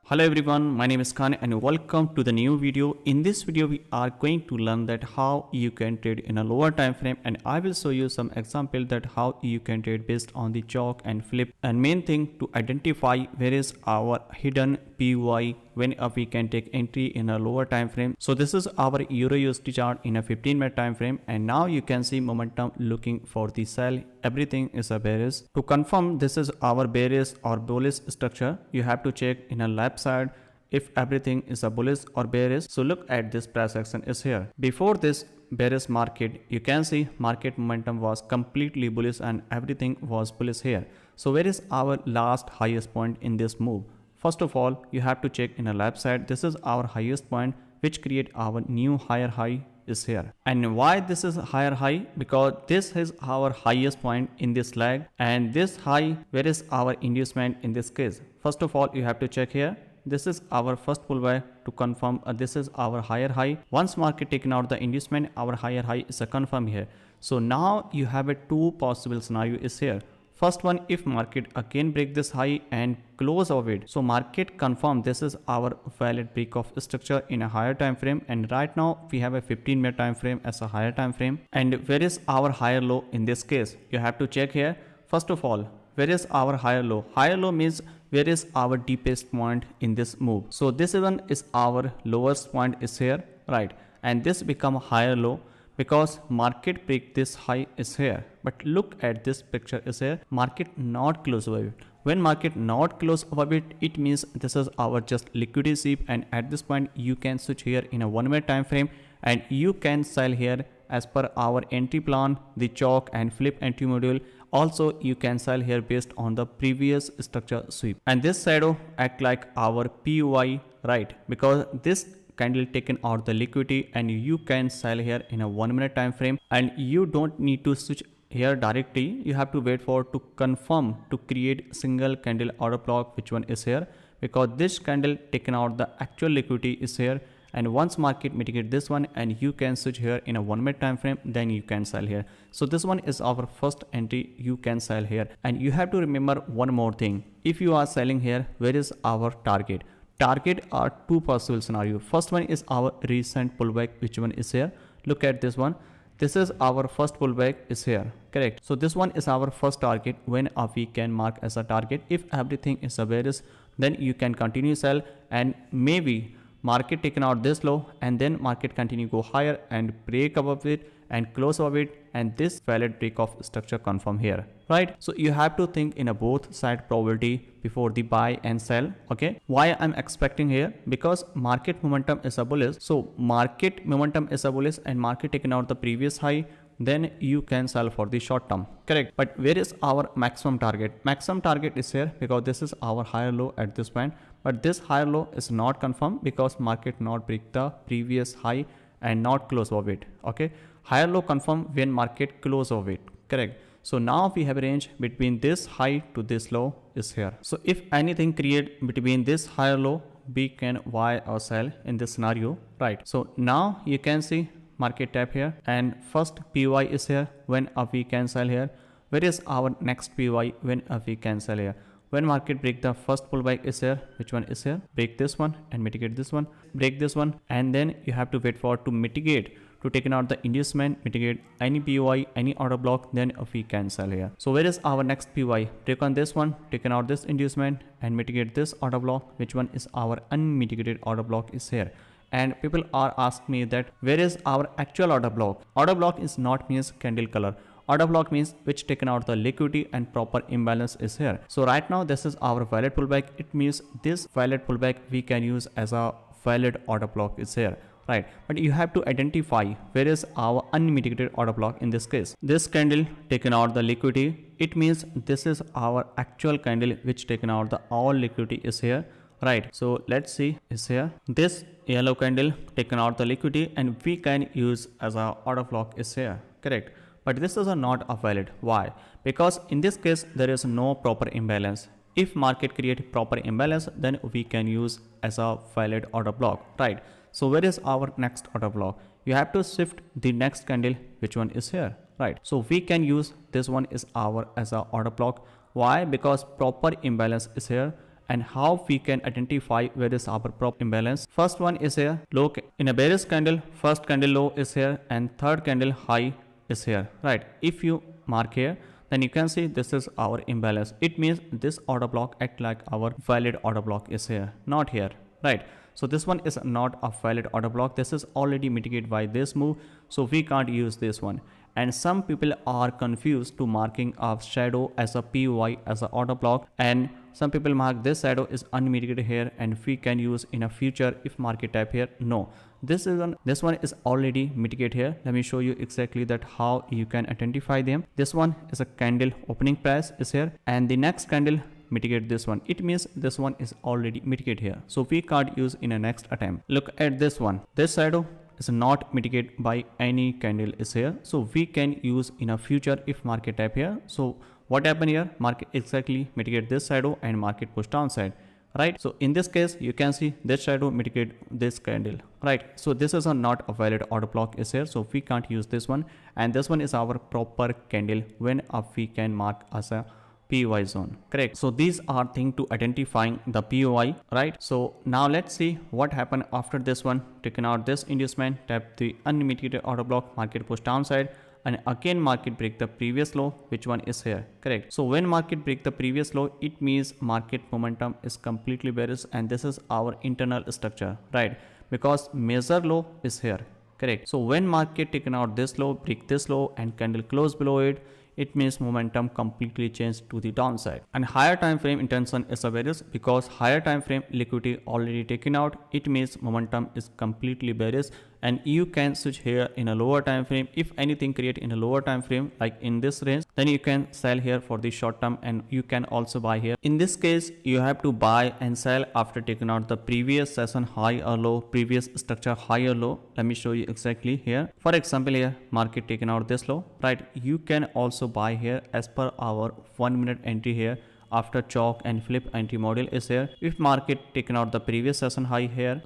Hello everyone, my name is Khan and welcome to the new video. In this video we are going to learn that how you can trade in a lower time frame, and I will show you some example that how you can trade based on the chalk and flip, and main thing to identify where is our hidden PY when we can take entry in a lower time frame. So this is our Euro USD chart in a 15-minute time frame, and now you can see momentum looking for the sell. Everything is a bearish. To confirm this is our bearish or bullish structure, you have to check in a left side if everything is a bullish or bearish. So look at this price action is here. Before this bearish market, you can see market momentum was completely bullish and everything was bullish here. So where is our last highest point in this move? First of all, you have to check in a left side. This is our highest point which create our new higher high is here. And why this is higher high? Because this is our highest point in this leg, and this high, where is our inducement in this case? First of all, you have to check here. This is our first pullback to confirm this is our higher high. Once market taken out the inducement, our higher high is a confirm here. So now you have a two possible scenario is here. First one, if market again break this high and close of it, so market confirm this is our valid break of structure in a higher time frame, and right now we have a 15-minute time frame as a higher time frame. And where is our higher low in this case? You have to check here. First of all, where is our higher low? Higher low means where is our deepest point in this move. So this one is our lowest point is here, right? And this become higher low because market break this high is here. But look at this picture is here. Market not close above it. When market not close above it, it means this is our just liquidity sweep, and at this point you can switch here in a 1-minute time frame and you can sell here as per our entry plan, the chalk and flip entry module. Also you can sell here based on the previous structure sweep, and this shadow act like our PY, right? Because this candle taken out the liquidity, and you can sell here in a 1-minute time frame, and you don't need to switch here directly. You have to wait for to confirm to create single candle order block, which one is here, because this candle taken out the actual liquidity is here. And once market mitigate this one, and you can switch here in a 1-minute time frame, then you can sell here. So this one is our first entry, you can sell here. And you have to remember one more thing. If you are selling here, where is our target? Target are two possible scenario. First one is our recent pullback, which one is here. Look at this one. This is our first pullback is here, correct? So this one is our first target when we can mark as a target. If everything is a bearish, then you can continue sell, and maybe market taken out this low and then market continue go higher and break above it and close above it, and this valid break of structure confirm here, right? So you have to think in a both side probability before the buy and sell. Okay, why I'm expecting here? Because market momentum is a bullish. So market momentum is a bullish and market taken out the previous high, then you can sell for the short term, correct? But where is our maximum target? Maximum target is here because this is our higher low at this point, but this higher low is not confirmed because market not break the previous high and not close of it. Okay, higher low confirm when market close of it, correct? So now we have a range between this high to this low is here. So if anything create between this higher low, we can buy or sell in this scenario, right? So now you can see market tap here, and first PY is here when we can sell here. Where is our next PY when we can sell here? When market break the first pullback is here, which one is here? Break this one and mitigate this one, break this one, and then you have to wait for to mitigate to taken out the inducement, mitigate any PY, any order block, then we can sell here. So where is our next PY? Break on this one, taken out this inducement and mitigate this order block, which one is our unmitigated order block is here. And people are asking me that where is our actual order block? Order block is not means candle color. Order block means which taken out the liquidity and proper imbalance is here. So right now this is our valid pullback. It means this valid pullback we can use as a valid order block is here, right? But you have to identify where is our unmitigated order block in this case. This candle taken out the liquidity. It means this is our actual candle which taken out the all liquidity is here, right? So let's see is here. This yellow candle taken out the liquidity and we can use as a order block is here, correct? But this is not a valid. Why? Because in this case there is no proper imbalance. If market create proper imbalance, then we can use as a valid order block, right? So where is our next order block? You have to shift the next candle, which one is here, right? So we can use this one is our as a order block. Why? Because proper imbalance is here and how we can identify where is our prop imbalance. First one is here low in a bearish candle, first candle low is here and third candle high is here, right? If you mark here, then you can see this is our imbalance. It means this order block act like our valid order block is here, not here, right? So this one is not a valid order block. This is already mitigated by this move, so we can't use this one. And some people are confused to marking of shadow as a POI as a order block, and some people mark this shadow is unmitigated here and we can use in a future if market type here. No, this one is already mitigated here. Let me show you exactly that how you can identify them. This one is a candle opening price is here and the next candle mitigate this one. It means this one is already mitigated here, so we can't use in a next attempt. Look at this one, this shadow is not mitigated by any candle is here, so we can use in a future if market type here. So what happened here, market exactly mitigate this shadow and market push downside, right? So in this case you can see this shadow mitigate this candle, right? So this is not a valid order block is here, so we can't use this one, and this one is our proper candle when we can mark as a POI zone, correct? So these are things to identifying the POI, right? So now let's see what happened after this one. Taking out this inducement, tap the unmitigated order block, market push downside, and again market break the previous low, which one is here, correct? So when market break the previous low, it means market momentum is completely bearish, and this is our internal structure, right? Because major low is here, correct? So when market taken out this low, break this low and candle close below it means momentum completely changed to the downside. And higher time frame intention is a bearish, because higher time frame liquidity already taken out. It means momentum is completely bearish, and you can switch here in a lower time frame. If anything create in a lower time frame like in this range, then you can sell here for the short term, and you can also buy here. In this case you have to buy and sell after taking out the previous session high or low, previous structure high or low. Let me show you exactly here. For example, here market taken out this low, right? You can also buy here as per our 1 minute entry here after chalk and flip entry model is here. If market taken out the previous session high here,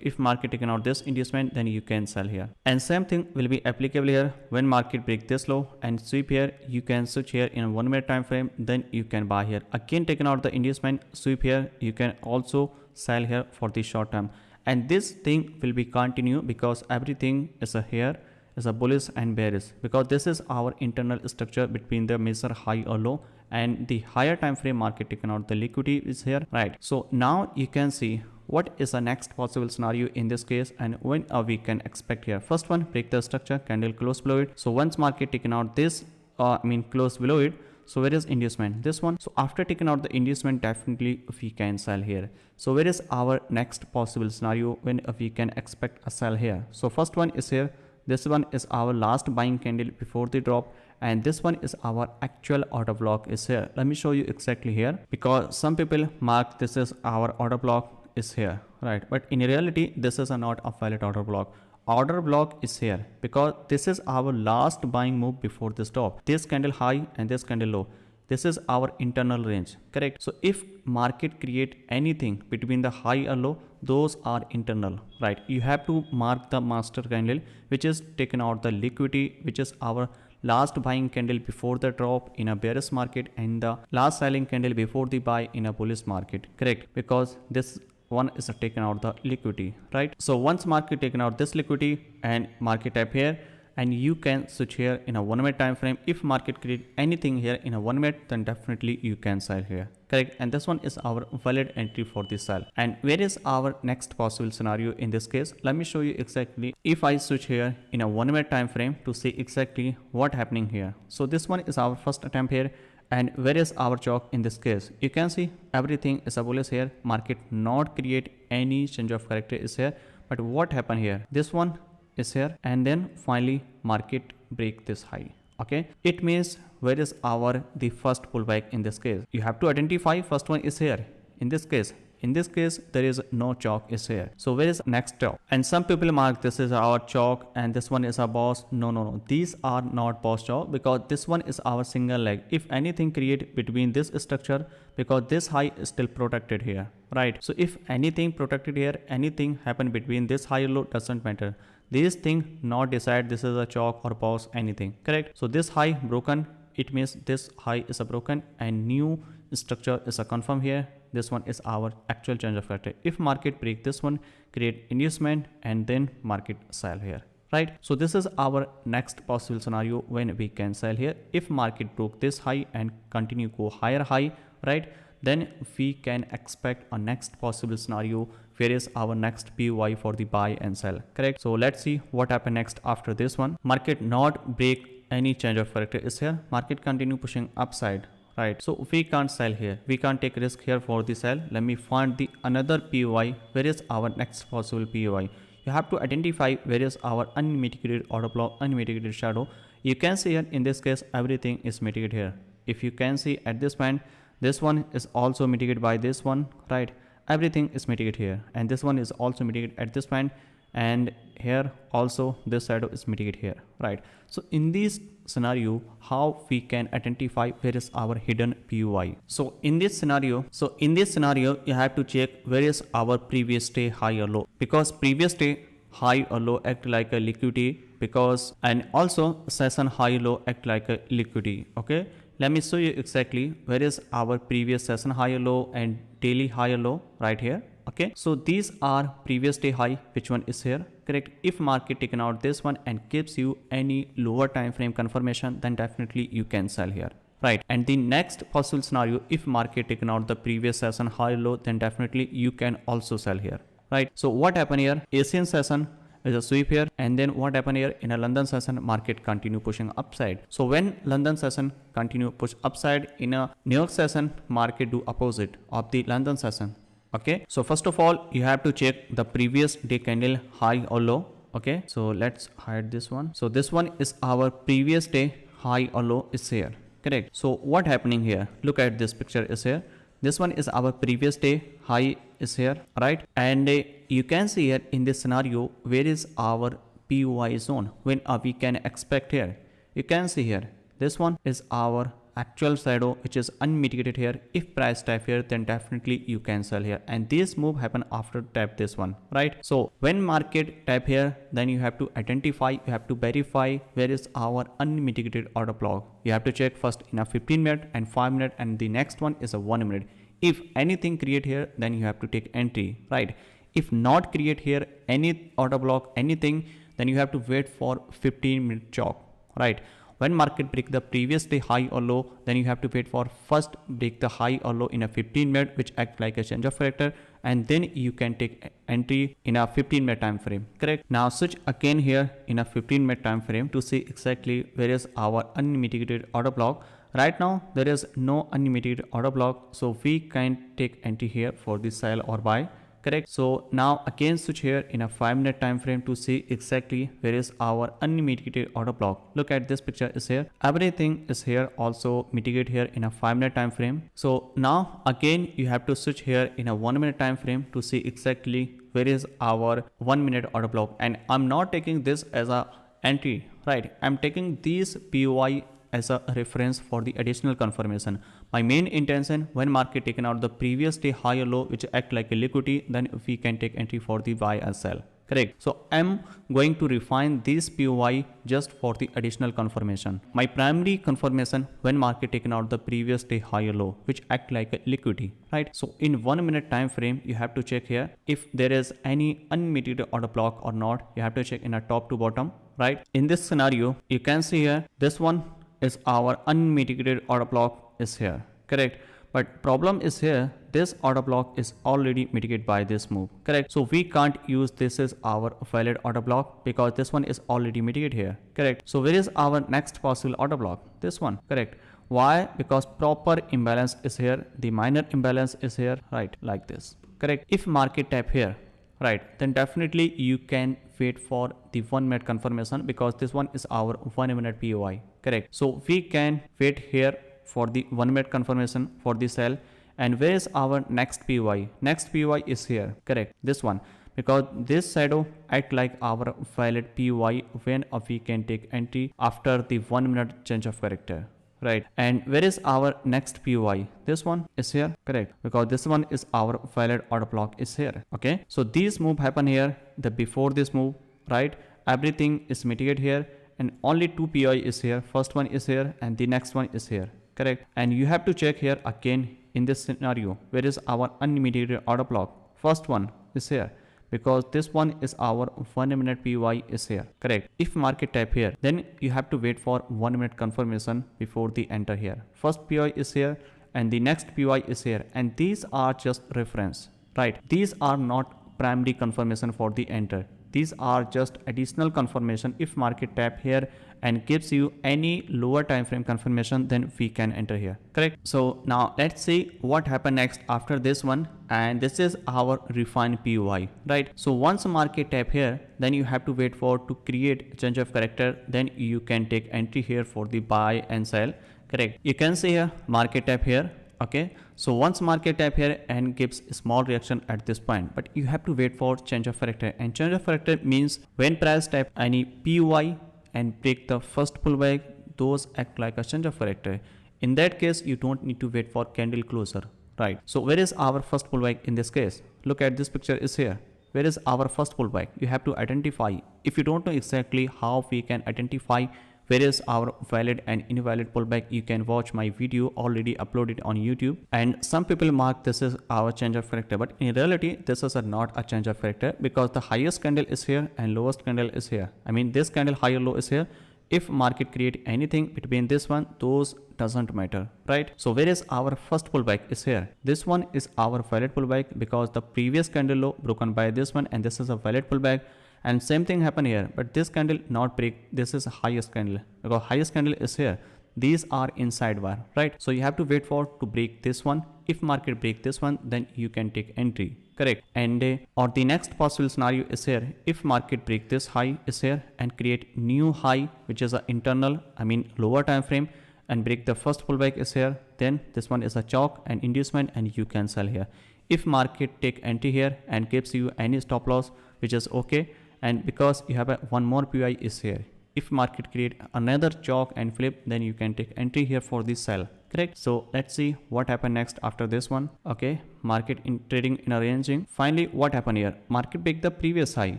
if market taken out this inducement, then you can sell here. And same thing will be applicable here. When market break this low and sweep here, you can switch here in a 1 minute time frame, then you can buy here. Again taken out the inducement, sweep here, you can also sell here for the short term. And this thing will be continue, because everything is a here is a bullish and bearish, because this is our internal structure between the measure high or low, and the higher time frame market taken out the liquidity is here, right? So now you can see what is the next possible scenario in this case, and when we can expect here. First one, break the structure, candle close below it. So once market taken out this close below it, so where is inducement? This one. So after taking out the inducement, definitely we can sell here. So where is our next possible scenario when we can expect a sell here? So first one is here. This one is our last buying candle before the drop, and this one is our actual order block is here. Let me show you exactly here, because some people mark this is our order block is here, right? But in reality this is not a valid order block. Order block is here because this is our last buying move before this drop. This candle high and this candle low. This is our internal range, correct? So if market create anything between the high or low, those are internal, right? You have to mark the master candle, which is taken out the liquidity, which is our last buying candle before the drop in a bearish market, and the last selling candle before the buy in a bullish market, correct? Because this one is taken out the liquidity, right? So once market taken out this liquidity and market type here, and you can switch here in a 1 minute time frame. If market create anything here in a 1 minute, then definitely you can sell here, correct? And this one is our valid entry for the sell. And where is our next possible scenario in this case? Let me show you exactly. If I switch here in a 1 minute time frame to see exactly what happening here. So this one is our first attempt here, and where is our chalk in this case? You can see everything is a bullish here. Market not create any change of character is here, but what happened here? This one is here, and then finally market break this high. Okay, it means where is our the first pullback in this case? You have to identify. First one is here in this case. In this case there is no chalk is here. So where is next chalk? And some people mark this is our chalk and this one is a boss. No, these are not boss chalk, because this one is our single leg. If anything create between this structure, because this high is still protected here, right? So if anything protected here, anything happen between this high or low, doesn't matter. These things not decide this is a chalk or boss anything, correct? So this high broken, it means this high is a broken and new structure is a confirm here, this one is our actual change of character. If market break this one, create inducement and then market sell here, right? So this is our next possible scenario when we can sell here. If market broke this high and continue go higher high, right, then we can expect a next possible scenario where is our next POI for the buy and sell, correct? So let's see what happen next after this one. Market not break any change of character is here, market continue pushing upside, right? So we can't sell here, we can't take risk here for the sell. Let me find the another POI. Where is our next possible POI? You have to identify where is our unmitigated order block, unmitigated shadow. You can see here in this case everything is mitigated here. If you can see at this point, this one is also mitigated by this one, right? Everything is mitigated here, and this one is also mitigated at this point, and here also this shadow is mitigated here, right? So in this scenario, how we can identify where is our hidden POI? So in this scenario, you have to check where is our previous day high or low, because previous day high or low act like a liquidity, because and also session high low act like a liquidity. Okay, let me show you exactly where is our previous session high or low and daily high or low right here. Okay, so these are previous day high, which one is here, correct? If market taken out this one and gives you any lower time frame confirmation, then definitely you can sell here, right? And the next possible scenario, if market taken out the previous session high low, then definitely you can also sell here, right? So what happened here? Asian session is a sweep here, and then what happened here? In a London session, market continue pushing upside. So when London session continue push upside, in a New York session, market do opposite of the London session. Okay, so first of all, you have to check the previous day candle high or low. Okay, so let's hide this one. So this one is our previous day high or low is here, correct? So what happening here? Look at this picture is here. This one is our previous day high is here, right? And you can see here in this scenario where is our POI zone, when we can expect here. You can see here this one is our actual shadow which is unmitigated here. If price tap here, then definitely you can sell here, and this move happen after tap this one, right? So when market tap here, then you have to identify, you have to verify where is our unmitigated order block. You have to check first in a 15-minute and 5-minute, and the next one is a 1-minute. If anything create here, then you have to take entry, right? If not create here any order block, anything, then you have to wait for 15-minute chalk, right? When market break the previous day high or low, then you have to wait for first break the high or low in a 15-minute, which act like a change of character, and then you can take entry in a 15-minute time frame, correct? Now switch again here in a 15-minute time frame to see exactly where is our unmitigated order block. Right now there is no unmitigated order block, so we can take entry here for the sell or buy, correct? So now again switch here in a 5-minute time frame to see exactly where is our unmitigated order block. Look at this picture is here, everything is here also mitigate here in a 5-minute time frame. So now again you have to switch here in a 1-minute time frame to see exactly where is our 1-minute order block. And I'm not taking this as a entry, right? I'm taking these POI as a reference for the additional confirmation. My main intention, when market taken out the previous day high or low which act like a liquidity, then we can take entry for the buy or sell, correct? So I'm going to refine this POI just for the additional confirmation. My primary confirmation, when market taken out the previous day high or low which act like a liquidity, right? So in 1-minute time frame, you have to check here if there is any unmitigated order block or not. You have to check in a top to bottom, right? In this scenario, you can see here this one is our unmitigated order block is here, correct? But problem is here, this order block is already mitigated by this move, correct? So we can't use this as our valid order block because this one is already mitigated here, correct? So where is our next possible order block? This one, correct? Why? Because proper imbalance is here, the minor imbalance is here, right? Like this, correct? If market tap here, right, then definitely you can wait for the 1-minute confirmation because this one is our 1-minute POI, correct? So we can wait here for the 1-minute confirmation for the sell. And where is our next POI? Next POI is here, correct? This one, because this shadow act like our valid POI when we can take entry after the 1-minute change of character, right? And where is our next POI? This one is here, correct? Because this one is our valid order block is here, okay? So these move happen here, the before this move, right? Everything is mitigated here, and only 2 POI is here. First one is here and the next one is here, correct? And you have to check here again in this scenario? Where is our unlimited order block? First one is here, because this one is our 1 minute PY is here, correct? If market tap here, then you have to wait for 1 minute confirmation before the enter here. First PY is here and the next PY is here, and these are just reference, right? These are not primary confirmation for the enter. These are just additional confirmation. If market tap here and gives you any lower time frame confirmation, then we can enter here, correct? So now let's see what happened next after this one, and this is our refined POI, right? So once market tap here, then you have to wait for to create change of character, then you can take entry here for the buy and sell, correct? You can see here market tap here. Okay, so once market tap here and gives a small reaction at this point, but you have to wait for change of character, and change of character means when price tap any PY and break the first pullback, those act like a change of character. In that case, you don't need to wait for candle closure, right? So where is our first pullback in this case? Look at this picture is here. Where is our first pullback? You have to identify. If you don't know exactly how we can identify where is our valid and invalid pullback, you can watch my video already uploaded on YouTube. And some people mark this is our change of character, but in reality this is not a change of character, because the highest candle is here and lowest candle is here. I mean this candle high or low is here. If market create anything between this one, those doesn't matter, right? So where is our first pullback is here. This one is our valid pullback because the previous candle low broken by this one, and this is a valid pullback. And same thing happen here, but this candle not break. This is highest candle because highest candle is here. These are inside wire, right? So you have to wait for to break this one. If market break this one, then you can take entry, correct? And or the next possible scenario is here. If market break this high is here and create new high, which is a internal, I mean lower time frame, and break the first pullback is here, then this one is a chalk and inducement, and you can sell here. If market take entry here and gives you any stop loss, which is okay. And because you have a one more PI is here, if market create another chalk and flip, then you can take entry here for this sell, correct? So let's see what happened next after this one. Okay, market in trading in a ranging. Finally, what happened here? Market break the previous high.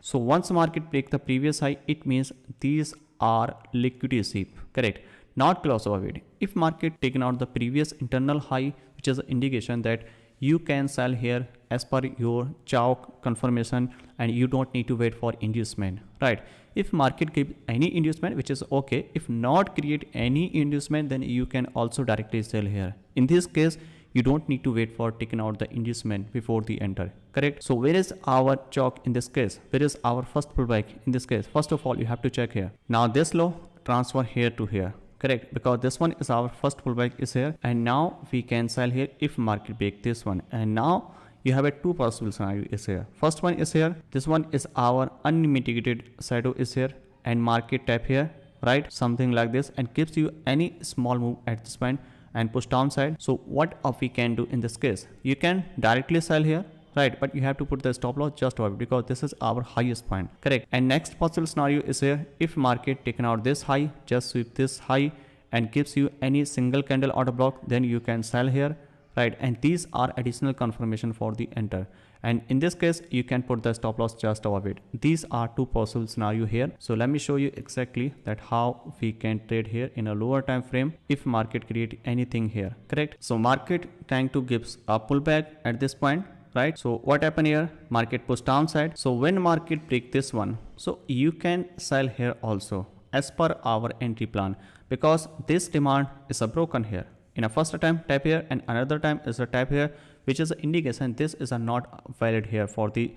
So once market break the previous high, it means these are liquidity sweep, correct? Not close over it. If market taken out the previous internal high, which is an indication that you can sell here as per your chalk confirmation, and you don't need to wait for inducement, right? If market give any inducement, which is okay. If not create any inducement, then you can also directly sell here. In this case, you don't need to wait for taking out the inducement before the enter, correct? So where is our chalk in this case? Where is our first pullback in this case? First of all, you have to check here. Now this low transfer here to here, correct? Because this one is our first pullback is here, and now we can sell here if market break this one. And now you have a two possible scenario is here. First one is here. This one is our unmitigated shadow is here, and market tap here, right? Something like this, and gives you any small move at this point and push downside. So what we can do in this case? You can directly sell here, right? But you have to put the stop loss just over, because this is our highest point, correct? And next possible scenario is here. If market taken out this high, just sweep this high and gives you any single candle order block, then you can sell here, right? And these are additional confirmation for the enter. And in this case, you can put the stop loss just above it. These are two possible scenario here. So let me show you exactly that how we can trade here in a lower time frame if market create anything here, correct? So market trying to gives a pullback at this point, right? So what happened here? Market push downside. So when market break this one, so you can sell here also as per our entry plan, because this demand is a broken here. In a first attempt tap here, and another time is a tap here, which is an indication this is a not valid here for the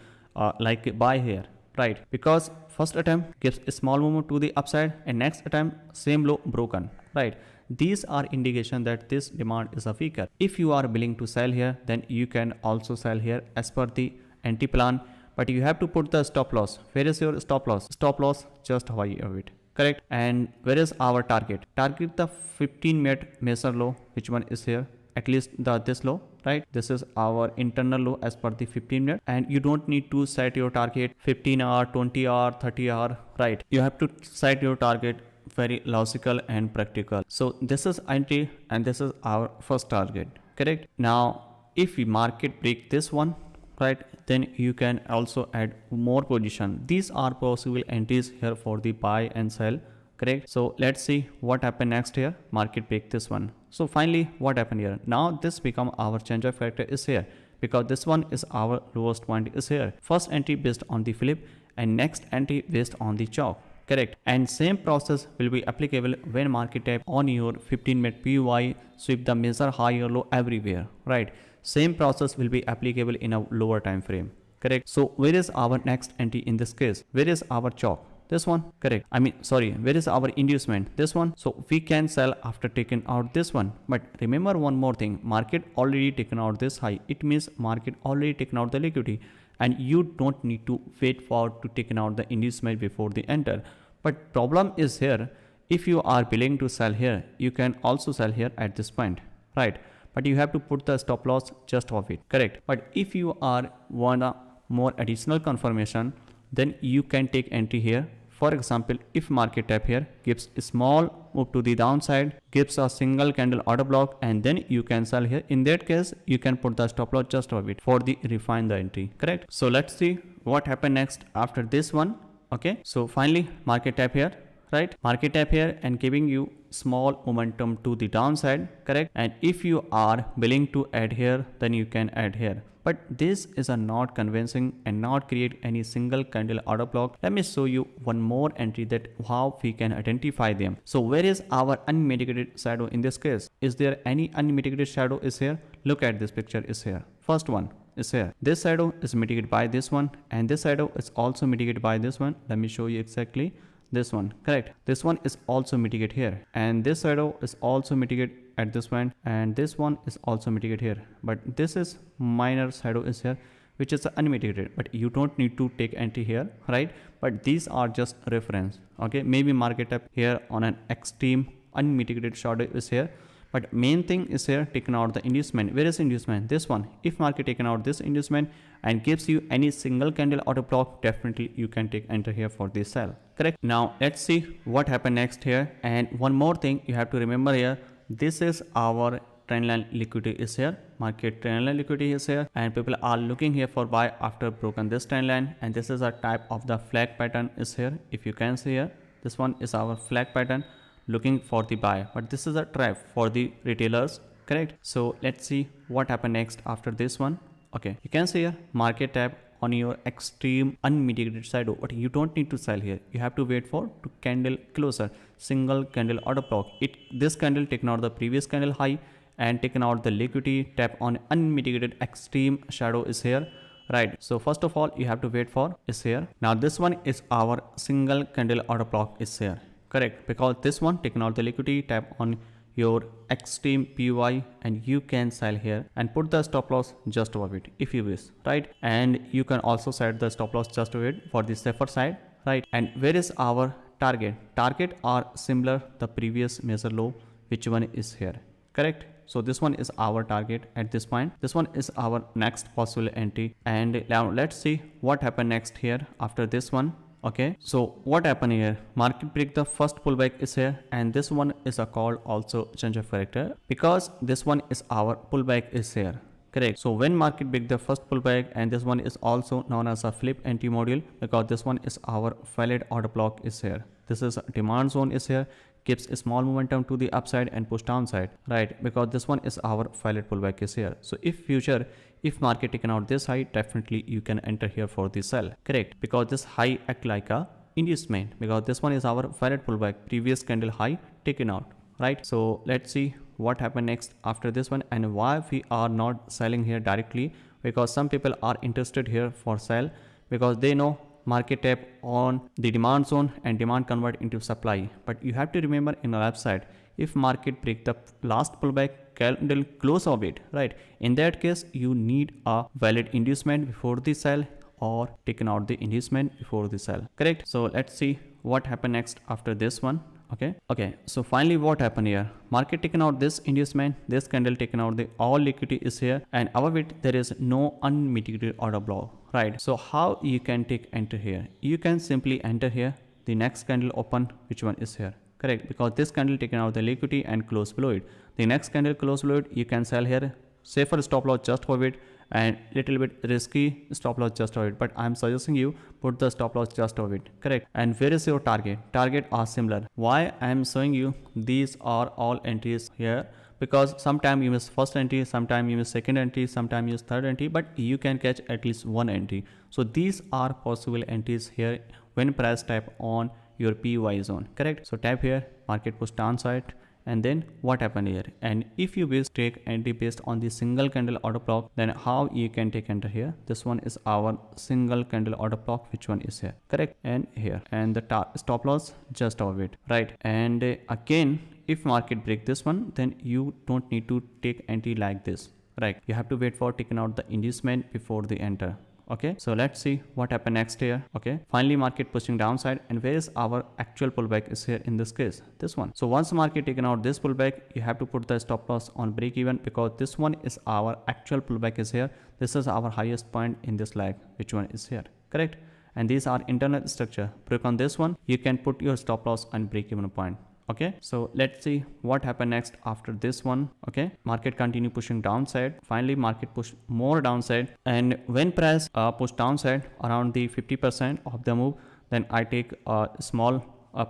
like buy here, right? Because first attempt gives a small movement to the upside, and next attempt same low broken, right? These are indication that this demand is a weaker. If you are willing to sell here, then you can also sell here as per the entry plan, but you have to put the stop loss. Where is your stop loss? Stop loss just high of it, correct? And where is our target? Target the 15-minute measure low, which one is here, at least this low, right? This is our internal low as per the 15-minute, and you don't need to set your target 15 hour, 20 hour, 30 hour, right? You have to set your target very logical and practical. So this is entry, and this is our first target, correct? Now if we market break this one, right, then you can also add more position. These are possible entries here for the buy and sell, correct? So let's see what happened next here. Market break this one. So finally what happened here? Now this become our change of factor is here, because this one is our lowest point is here. First entry based on the flip and next entry based on the chalk, correct? And same process will be applicable when market tap on your 15-minute PUI, sweep the major high or low everywhere, right? Same process will be applicable in a lower time frame, correct? So where is our next entry in this case? Where is our chalk? This one, correct? Where is our inducement? This one. So we can sell after taking out this one. But remember one more thing, market already taken out this high. It means market already taken out the liquidity, and you don't need to wait for to taken out the inducement before the enter. But problem is here, if you are willing to sell here, you can also sell here at this point, right? But you have to put the stop loss just of it, correct? But if you are want a more additional confirmation, then you can take entry here. For example, if market tap here, gives a small move to the downside, gives a single candle order block, and then you can sell here. In that case, you can put the stop loss just of it for the refine the entry, correct? So let's see what happened next after this one. Okay, so finally market tap here, right? Market tap here and giving you small momentum to the downside, correct? And if you are willing to add here, then you can add here. But this is a not convincing and not create any single candle order block. Let me show you one more entry that how we can identify them. So where is our unmitigated shadow in this case? Is there any unmitigated shadow is here? Look at this picture is here. First one is here. This shadow is mitigated by this one, and this shadow is also mitigated by this one. Let me show you exactly. This one, correct? This one is also mitigated here, and this shadow is also mitigated at this point, and this one is also mitigated here. But this is minor shadow is here, which is unmitigated, but you don't need to take entry here, right? But these are just reference. Okay, maybe market up here on an extreme unmitigated shadow is here, but main thing is here taken out the inducement. Where is inducement? This one. If market taken out this inducement and gives you any single candle order block, definitely you can take enter here for this sell, correct? Now let's see what happened next here. And one more thing you have to remember here, this is our trendline liquidity is here, market trendline liquidity is here, and people are looking here for buy after broken this trendline. And this is a type of the flag pattern is here. If you can see here, this one is our flag pattern looking for the buy, but this is a trap for the retailers, correct? So let's see what happened next after this one. Okay, you can see here market tap on your extreme unmitigated shadow, but you don't need to sell here. You have to wait for to candle closer, single candle order block. This candle taken out the previous candle high and taken out the liquidity, tap on unmitigated extreme shadow is here, right? So first of all you have to wait for is here. Now this one is our single candle order block is here, correct? Because this one taken out the liquidity, tap on your extreme PY, and you can sell here and put the stop loss just above it if you wish, right? And you can also set the stop loss just above it for the safer side, right? And where is our target? Target are similar the previous major low, which one is here, correct? So this one is our target at this point. This one is our next possible entry. And now let's see what happened next here after this one. Okay, so what happened here? Market break the first pullback is here, and this one is a called also change of character, because this one is our pullback is here, correct? So when market break the first pullback, and this one is also known as a flip entry module, because this one is our valid order block is here. This is a demand zone is here, gives a small momentum to the upside and push downside, right? Because this one is our valid pullback is here. So if market taken out this high, definitely you can enter here for the sell, correct? Because this high act like a inducement, because this one is our valid pullback, previous candle high taken out, right? So let's see what happened next after this one, and why we are not selling here directly, because some people are interested here for sell because they know market tap on the demand zone and demand convert into supply. But you have to remember in the left side, if market break the last pullback candle close of it, right? In that case, you need a valid inducement before the sell, or taken out the inducement before the sell, correct? So let's see what happened next after this one. Okay, so finally what happened here? Market taken out this inducement, this candle taken out the all liquidity is here, and above it there is no unmitigated order block, right? So how you can take enter here? You can simply enter here the next candle open, which one is here, correct? Because this candle taken out the liquidity and close below it. The next candle close below it, you can sell here, safer stop loss just for it, and little bit risky, stop loss just of it, but I'm suggesting you put the stop loss just of it, correct? And where is your target are similar. Why I'm showing you these are all entries here, because sometime you miss first entry, sometime you miss second entry, sometime you miss third entry, but you can catch at least one entry. So these are possible entries here when price tap on your PY zone, correct? So tap here, market push downside, and then what happened here? And if you wish take entry based on the single candle order block, then how you can take enter here? This one is our single candle order block, which one is here, correct? And here, and the stop loss just of it, right? And again, if market break this one, then you don't need to take entry like this, right? You have to wait for taking out the inducement before the enter. Okay, so let's see what happened next here. Okay, finally market pushing downside, and where is our actual pullback is here in this case, this one. So once market taken out this pullback, you have to put the stop loss on break even, because this one is our actual pullback is here. This is our highest point in this leg, which one is here, correct? And these are internal structure. Break on this one, you can put your stop loss on break even point. Okay, so let's see what happened next after this one. Okay, market continue pushing downside, finally market push more downside, and when price push downside around the 50% of the move, then I take a small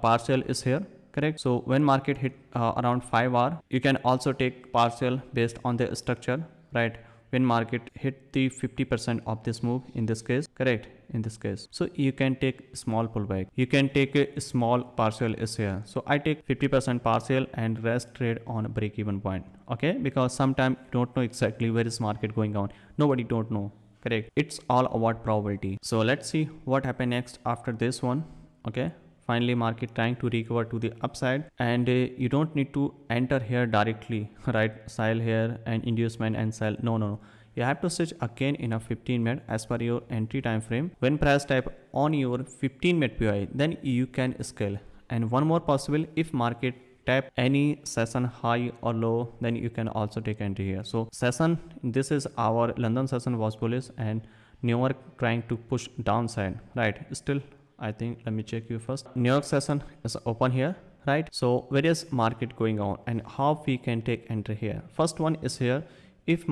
partial is here, correct? So when market hit around 5 hour, you can also take partial based on the structure, right? When market hit the 50% of this move in this case, correct? In this case, so you can take small pullback, you can take a small partial is here. So I take 50% partial and rest trade on a break even point. Okay, because sometimes you don't know exactly where is market going on, nobody don't know, correct? It's all about probability. So let's see what happened next after this one. Okay, finally market trying to recover to the upside, and you don't need to enter here directly, right? Sell here and inducement and sell, no, you have to switch again in a 15 minute as per your entry time frame. When price type on your 15 minute PI, then you can scale. And one more possible, if market tap any session high or low, then you can also take entry here. So session, this is our London session was bullish and New York trying to push downside, right? Still, I think, let me check you first. New York session is open here, right? So where is market going on and how we can take entry here? First one is here. If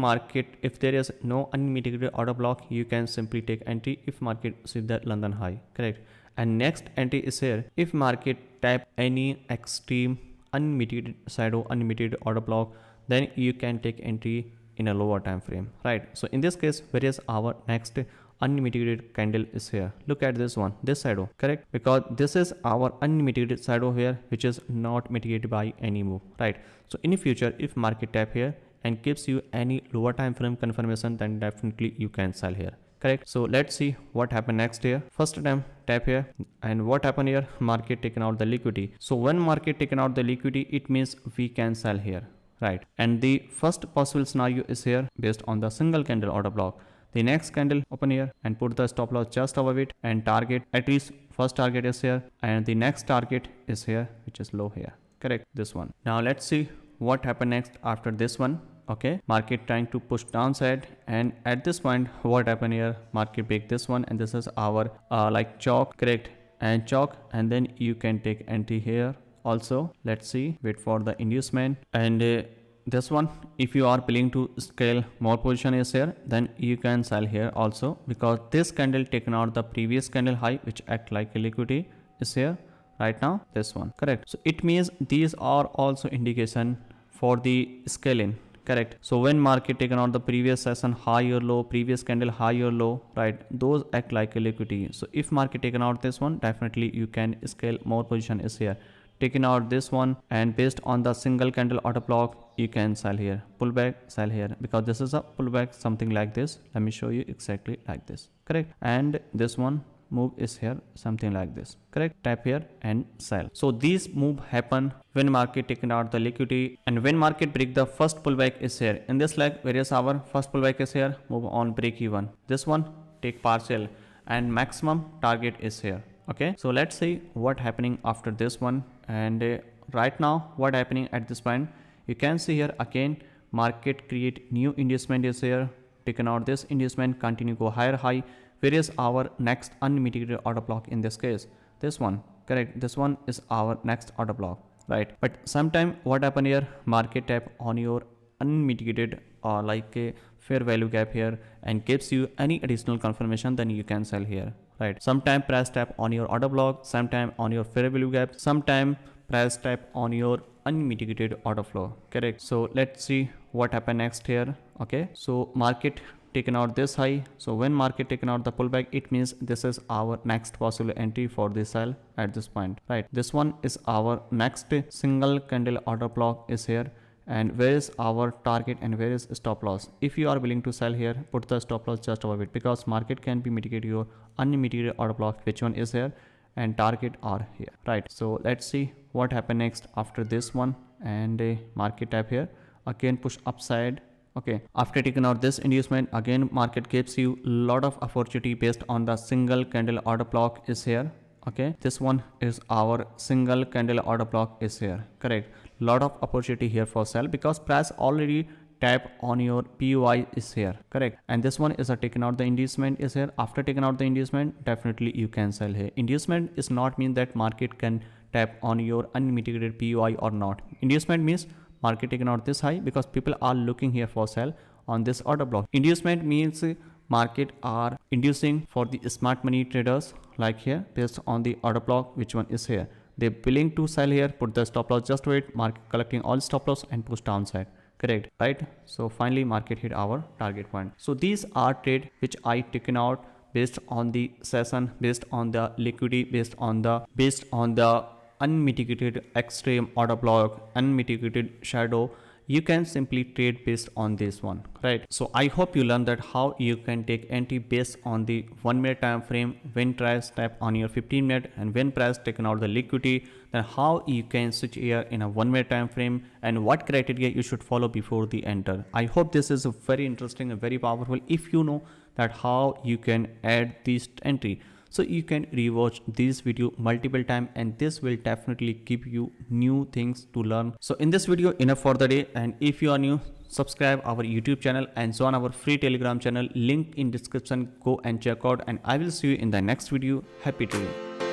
there is no unmitigated order block, you can simply take entry if market sweep that London high, correct? And next entry is here. If market tap any extreme unmitigated shadow, unmitigated order block, then you can take entry in a lower time frame, right? So in this case, where is our next unmitigated candle is here? Look at this one, this shadow, correct? Because this is our unmitigated shadow here, which is not mitigated by any move, right? So in the future, if market tap here and gives you any lower time frame confirmation, then definitely you can sell here, correct? So let's see what happened next here. First time tap here, and what happened here? Market taken out the liquidity. So when market taken out the liquidity, it means we can sell here, right? And the first possible scenario is here based on the single candle order block. The next candle open here and put the stop loss just above it, and target, at least first target is here, and the next target is here, which is low here, correct? This one. Now let's see what happened next after this one. Okay, market trying to push downside, and at this point what happened here? Market break this one, and this is our like chalk, correct? And chalk, and then you can take entry here also. Let's see, wait for the inducement, and this one, if you are planning to scale more position is here, then you can sell here also, because this candle taken out the previous candle high, which act like a liquidity is here right now, this one, correct? So it means these are also indication for the scaling, correct? So when market taken out the previous session high or low, previous candle high or low, right? Those act like a liquidity. So if market taken out this one, definitely you can scale more position is here. Taking out this one, and based on the single candle order block, you can sell here, pullback, sell here, because this is a pullback, something like this. Let me show you exactly like this, correct? And this one move is here, something like this, correct? Tap here and sell. So these move happen when market taken out the liquidity, and when market break the first pullback is here in this leg. Whereas our first pullback is here, move on break even. This one take partial, and maximum target is here. Okay, so let's see what happening after this one. And right now what happening at this point, you can see here again market create new inducement is here, taken out this inducement, continue go higher high. Where is our next unmitigated order block in this case? This one, correct? This one is our next order block, right? But sometime what happen here? Market tap on your unmitigated like a fair value gap here and gives you any additional confirmation, then you can sell here, right? Sometime price tap on your order block, sometime on your fair value gap, sometime price tap on your unmitigated order flow, correct? So let's see what happened next here. Okay, so market taken out this high. So when market taken out the pullback, it means this is our next possible entry for this sell at this point, right? This one is our next single candle order block is here. And where is our target and where is stop loss? If you are willing to sell here, put the stop loss just above it, because market can be mitigate your unmitigated order block, which one is here, and target are here, right? So let's see what happened next after this one. And a market tap here, again push upside. Okay, after taking out this inducement, again market gives you a lot of opportunity based on the single candle order block is here. Okay, this one is our single candle order block is here, correct? Lot of opportunity here for sell because price already tap on your POI is here, correct? And this one is a taken out the inducement is here. After taking out the inducement, definitely you can sell here. Inducement is not mean that market can tap on your unmitigated POI or not. Inducement means market taken out this high because people are looking here for sell on this order block. Inducement means market are inducing for the smart money traders like here based on the order block, which one is here. They're willing to sell here, put the stop loss just wait, market collecting all stop loss and push downside, correct, right? So finally market hit our target point. So these are trade which I taken out based on the session, based on the liquidity, based on the unmitigated extreme order block, unmitigated shadow. You can simply trade based on this one, right? So I hope you learned that how you can take entry based on the 1 minute time frame, when price tap on your 15 minute, and when price taken out the liquidity, then how you can switch here in a 1 minute time frame, and what criteria you should follow before the enter. I hope this is very interesting and very powerful if you know that how you can add this entry. So you can rewatch this video multiple times, and this will definitely give you new things to learn. So in this video enough for the day, and if you are new, subscribe our YouTube channel and join our free Telegram channel, link in description. Go and check out, and I will see you in the next video. Happy trading.